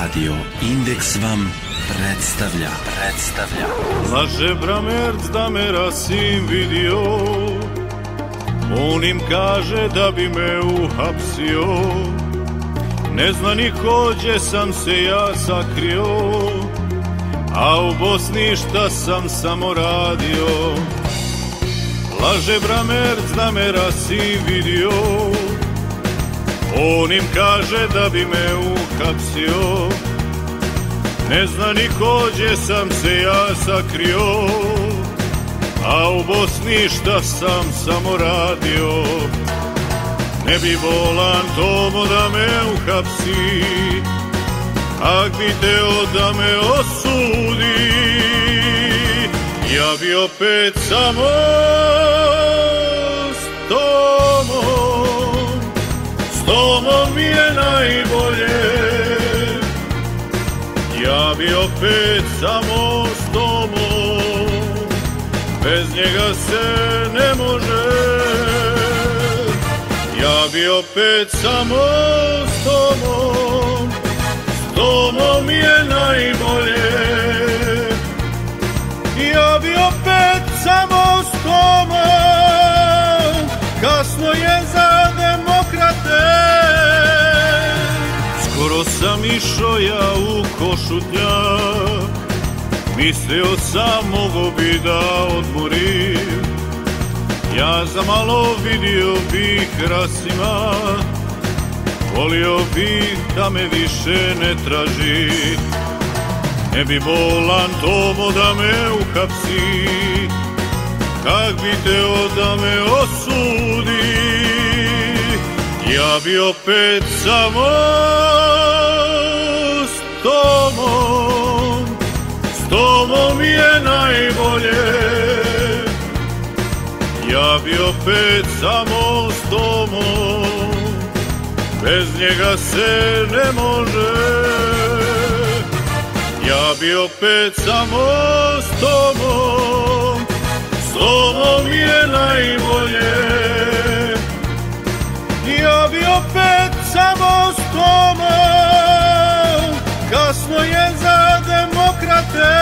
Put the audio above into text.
Radio Indeks vam predstavlja. Laže Bramerc da me Rasim vidio, on im kaže da bi me uhapsio. Ne zna niko gdje sam se ja sakrio, a u Bosni šta sam samo radio. Laže Bramerc da me Rasim vidio, on im kaže da bi me uhapsio. Ne zna niko gdje sam se ja sakrio, a u Bosni šta sam samo radio. Ne bi bolan Tomo da me uhapsi, ak bi teo da me osudi, ja bi opet samo s Tomom. S Tomom mi je najbolje, ja bi opet samo s Tomom, bez njega se ne može. Ja bi opet samo s Tomom, s Tomom mi je najbolje. Ja bi opet samo s Tomom, kasno je za demokrate. Skoro sam išao ja u Košutnjak, mislio sam mogo bi da odmorim. Ja za malo vidio bih Rasima, volio bih da me više ne traži. Ne bi bolan Tomo da me uhapsi, kak bi teo da me osudi, ja bi opet samo s Tomom. S Tomom mi je najbolje, ja bi opet samo s Tomom, bez njega se ne može. Ja bi opet samo s Tomom, s Tomom mi je najbolje. Ja bi opet samo s Tomom, kasno je za demokrate.